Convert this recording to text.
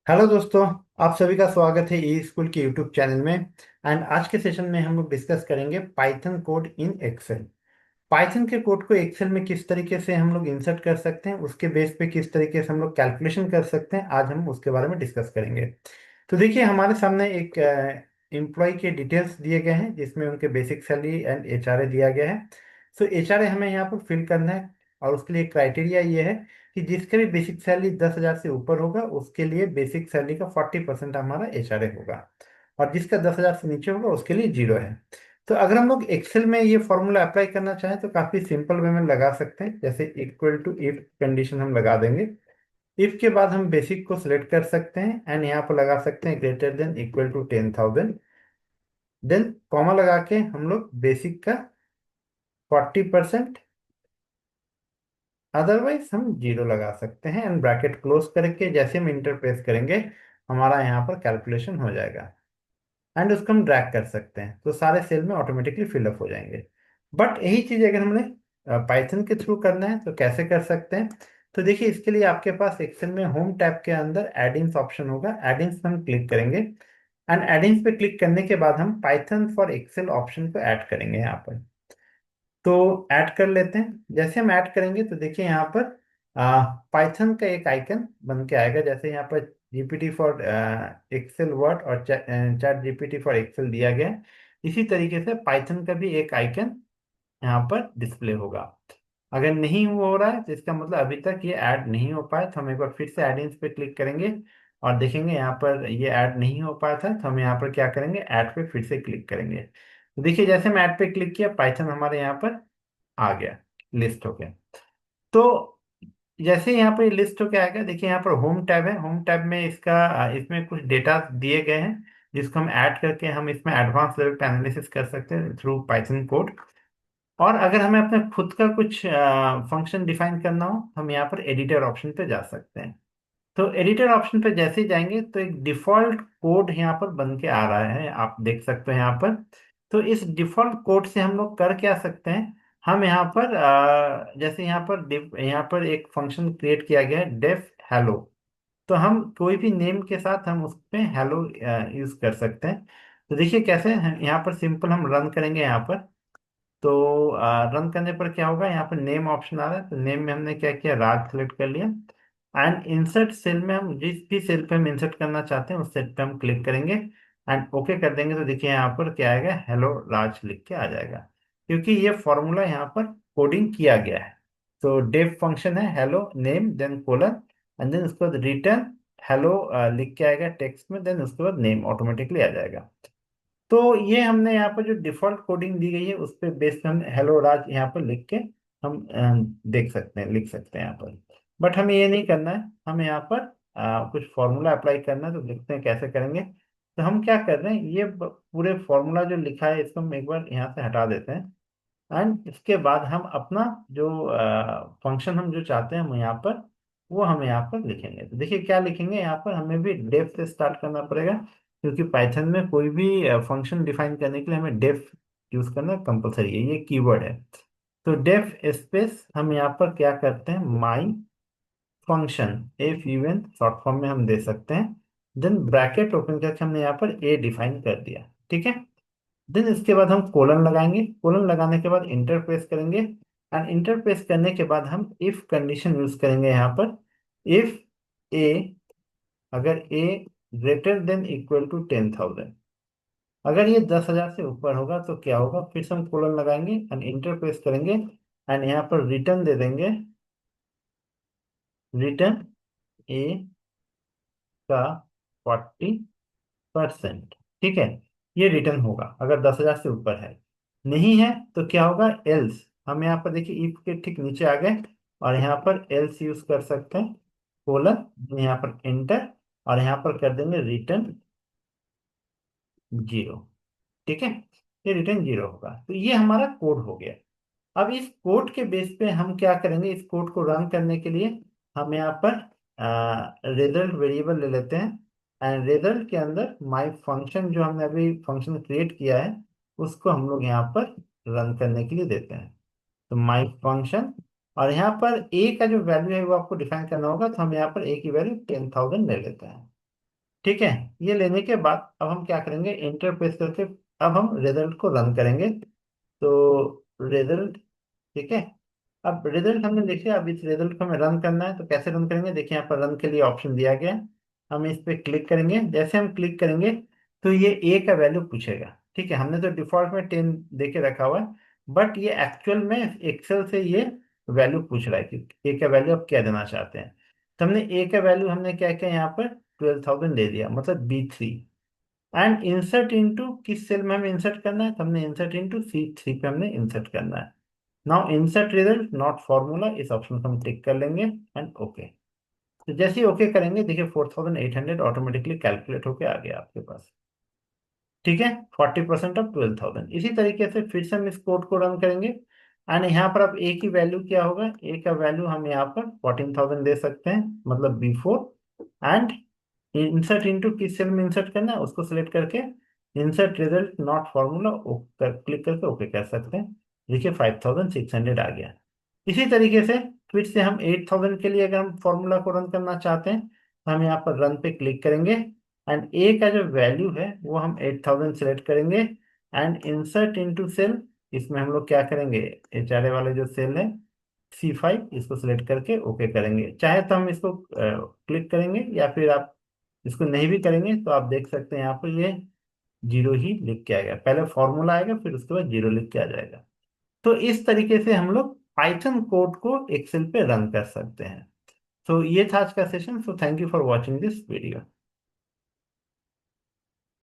Hello दोस्तों। आप सभी का स्वागत है ई स्कूल के यूट्यूब चैनल में। एंड आज के सेशन में हम लोग डिस्कस करेंगे python code in excel. Python के कोड को एक्सेल में किस तरीके से हम लोग इंसर्ट कर सकते हैं, उसके बेस पे किस तरीके से हम लोग कैलकुलेशन कर सकते हैं, आज हम उसके बारे में डिस्कस करेंगे। तो देखिए, हमारे सामने एक एम्प्लॉय के डिटेल्स दिए गए हैं जिसमें उनके बेसिक सैलरी एंड एचआरए दिया गया है। सो एचआरए हमें यहाँ पर फिल करना है और उसके लिए क्राइटेरिया ये है कि जिसका भी बेसिक सैलरी 10,000 से ऊपर होगा उसके लिए बेसिक सैलरी का 40% हमारा एचआरए होगा, और जिसका 10,000 से नीचे होगा उसके लिए जीरो है। तो अगर हम लोग एक्सेल में ये फॉर्मूला अप्लाई करना चाहें तो काफी सिंपल वे में लगा सकते हैं। जैसे इक्वल टू इफ कंडीशन हम लगा देंगे। इफ के बाद हम बेसिक को सिलेक्ट कर सकते हैं एंड यहाँ पर लगा सकते हैं greater than equal to 10,000। Then comma लगा के हम लोग बेसिक का 40%, अदरवाइज हम जीरो लगा सकते हैं एंड ब्रैकेट क्लोज करके जैसे हम इंटर प्रेस करेंगे हमारा यहाँ पर कैलकुलेशन हो जाएगा। एंड उसको हम ड्रैग कर सकते हैं तो सारे सेल में ऑटोमेटिकली फिलअप हो जाएंगे। बट यही चीज अगर हमने पाइथन के थ्रू करना है तो कैसे कर सकते हैं। तो देखिए, इसके लिए आपके पास एक्सेल में होम टैब के अंदर एडिंग्स ऑप्शन होगा। एडिंग्स पे हम क्लिक करेंगे एंड एडिंग्स पे क्लिक करने के बाद हम पाइथन फॉर एक्सेल ऑप्शन को ऐड करेंगे यहाँ पर। तो ऐड कर लेते हैं। जैसे हम ऐड करेंगे तो देखिए यहाँ पर पाइथन का एक आइकन बन के आएगा। जैसे यहाँ पर जीपीटी फॉर एक्सेल वर्ड और चैट जीपीटी फॉर एक्सेल दिया गया है, इसी तरीके से पाइथन का भी एक आइकन यहाँ पर डिस्प्ले होगा। अगर नहीं हो रहा है तो इसका मतलब अभी तक ये ऐड नहीं हो पाया, तो हम एक बार फिर से एड इन्स पे क्लिक करेंगे और देखेंगे यहाँ पर ये ऐड नहीं हो पाया था, तो हम यहाँ पर क्या करेंगे, ऐड पे फिर से क्लिक करेंगे। तो देखिए, जैसे हम ऐड पे क्लिक किया पाइथन हमारे यहाँ पर आ गया, लिस्ट हो गया। तो जैसे यहाँ पर लिस्ट होके आएगा, देखिए यहाँ पर होम टैब है। होम टैब में इसमें कुछ डेटा दिए गए हैं जिसको हम ऐड करके हम इसमें एडवांस लेवल पे एनालिसिस कर सकते हैं थ्रू पाइथन कोड। और अगर हमें अपने खुद का कुछ फंक्शन डिफाइन करना हो हम यहाँ पर एडिटर ऑप्शन पे जा सकते हैं। तो एडिटर ऑप्शन पे जैसे ही जाएंगे तो एक डिफॉल्ट कोड यहाँ पर बन के आ रहा है, आप देख सकते हैं यहाँ पर। तो इस डिफॉल्ट कोड से हम लोग कर क्या सकते हैं, हम यहाँ पर जैसे यहाँ पर एक फंक्शन क्रिएट किया गया है डेफ हेलो। तो हम कोई भी नेम के साथ हम उस पे हेलो यूज कर सकते हैं। तो देखिए कैसे यहाँ पर सिंपल हम रन करेंगे यहाँ पर। तो रन करने पर क्या होगा, यहाँ पर नेम ऑप्शन आ रहा है, तो नेम में हमने क्या किया, राज सेलेक्ट कर लिया। एंड इंसर्ट सेल में हम जिस भी सेल पे हम इंसर्ट करना चाहते हैं उस सेल पे हम क्लिक करेंगे एंड ओके कर देंगे। तो देखिए यहाँ पर क्या आएगा, हेलो राज लिख के आ जाएगा, क्योंकि ये फॉर्मूला यहाँ पर कोडिंग किया गया है। तो डेफ फंक्शन है hello name then colon and then उसके बाद रिटर्न हेलो लिख के आएगा टेक्स्ट में, देन उसके बाद नेम ऑटोमेटिकली आ जाएगा। तो ये हमने यहाँ पर जो डिफॉल्ट कोडिंग दी गई है उस पे बेस पे हम हेलो राज यहाँ पर लिख के हम देख सकते हैं, लिख सकते हैं यहाँ पर। बट हमें ये नहीं करना है, हमें यहाँ पर कुछ फॉर्मूला अप्लाई करना है, तो देखते हैं कैसे करेंगे। तो हम क्या कर रहे हैं, ये पूरे फॉर्मूला जो लिखा है इसको हम एक बार यहाँ से हटा देते हैं। एंड इसके बाद हम अपना जो फंक्शन हम जो चाहते हैं हम यहाँ पर वो हम यहाँ पर लिखेंगे। तो देखिए क्या लिखेंगे, यहाँ पर हमें भी डेफ से स्टार्ट करना पड़ेगा, क्योंकि पाइथन में कोई भी फंक्शन डिफाइन करने के लिए हमें डेफ यूज करना कंपलसरी है, ये कीवर्ड है। तो डेफ स्पेस हम यहाँ पर क्या करते हैं, my function F U N short form में हम दे सकते हैं। देन ब्रैकेट ओपन करके हमने यहाँ पर ए डिफाइन कर दिया, ठीक है। देन इसके बाद हम कोलन लगाएंगे, कोलन लगाने के बाद इंटर प्रेस करेंगे एंड इंटर प्रेस करने के बाद हम इफ कंडीशन यूज करेंगे यहाँ पर। इफ ए, अगर ए ग्रेटर देन इक्वल टू 10,000, अगर ये 10,000 से ऊपर होगा तो क्या होगा, फिर से हम कोलन लगाएंगे एंड इंटर प्रेस करेंगे एंड यहाँ पर रिटर्न दे देंगे, रिटर्न ए का 40%, ठीक है। ये रिटर्न होगा अगर 10,000 से ऊपर है। नहीं है तो क्या होगा, एल्स। हम यहाँ पर देखिए इफ के ठीक नीचे आ गए और यहाँ पर एल्स यूज कर सकते हैं, कोलन यहाँ पर एंटर और यहाँ पर कर देंगे रिटर्न जीरो, ठीक है। ये रिटर्न जीरो होगा, तो ये हमारा कोड हो गया। अब इस कोड के बेस पे हम क्या करेंगे, इस कोड को रन करने के लिए हम यहाँ पर रिजल्ट वेरिएबल ले लेते हैं एंड रिजल्ट के अंदर माय फंक्शन जो हमने अभी फंक्शन क्रिएट किया है उसको हम लोग यहाँ पर रन करने के लिए देते हैं। तो माय फंक्शन, और यहाँ पर ए का जो वैल्यू है वो आपको डिफाइन करना होगा, तो हम यहाँ पर ए की वैल्यू 10,000 ले लेते हैं। ठीक है। ये लेने के बाद अब हम क्या करेंगे, इंटर प्रेस करके अब हम रिजल्ट को रन करेंगे। तो रिजल्ट, ठीक है। अब रिजल्ट हमने लिखे, अब इस रिजल्ट को हमें रन करना है, तो कैसे रन करेंगे, देखिए यहाँ पर रन के लिए ऑप्शन दिया गया है। हम इस पे क्लिक करेंगे, जैसे हम क्लिक करेंगे तो ये ए का वैल्यू पूछेगा। ठीक है, हमने तो डिफॉल्ट में 10 दे के रखा हुआ है, बट ये एक्चुअल में एक्सेल से ये वैल्यू पूछ रहा है कि ए का वैल्यू आप क्या देना चाहते हैं। तो हमने ए का वैल्यू हमने क्या किया यहाँ पर 12,000 दे दिया, मतलब B3। एंड इंसर्ट इनटू, किस सेल में हमें इंसर्ट करना है, तो हमने इंसर्ट इनटू C3 पे हमने इंसर्ट करना है। Now insert result not formula, इस ऑप्शन को हम टिक कर लेंगे एंड ओके। तो जैसे ही ओके करेंगे देखिए 4,800 ऑटोमेटिकली कैलकुलेट होके आ गया आपके पास। ठीक है, 40% ऑफ 12,000। इसी तरीके से फिर से हम इस कोड को रन करेंगे एंड यहाँ पर अब ए की वैल्यू क्या होगा, ए का वैल्यू हम यहाँ पर 14,000 दे सकते हैं, मतलब B4। एंड इंसर्ट इनटू, किस सेल में इंसर्ट करना है उसको सिलेक्ट करके insert result not formula click करके ओके कर सकते हैं। देखिए 5,600 आ गया। इसी तरीके से फिर से हम 8,000 के लिए अगर हम फॉर्मूला को रन करना चाहते हैं तो हम यहाँ पर रन पे क्लिक करेंगे एंड ए का जो वैल्यू है वो हम 8,000 सेलेक्ट करेंगे एंड इंसर्ट इनटू सेल। इसमें हम लोग क्या करेंगे, HRA वाले जो सेल है C5, इसको सिलेक्ट करके ओके करेंगे। चाहे तो हम इसको क्लिक करेंगे या फिर आप इसको नहीं भी करेंगे तो आप देख सकते हैं यहाँ पर ये जीरो ही लिख के आएगा, पहले फॉर्मूला आएगा फिर उसके बाद जीरो लिख के आ जाएगा। तो इस तरीके से हम लोग पाइथन कोड को एक्सेल पे रन कर सकते हैं। तो ये था आज का session. So thank you for watching this video.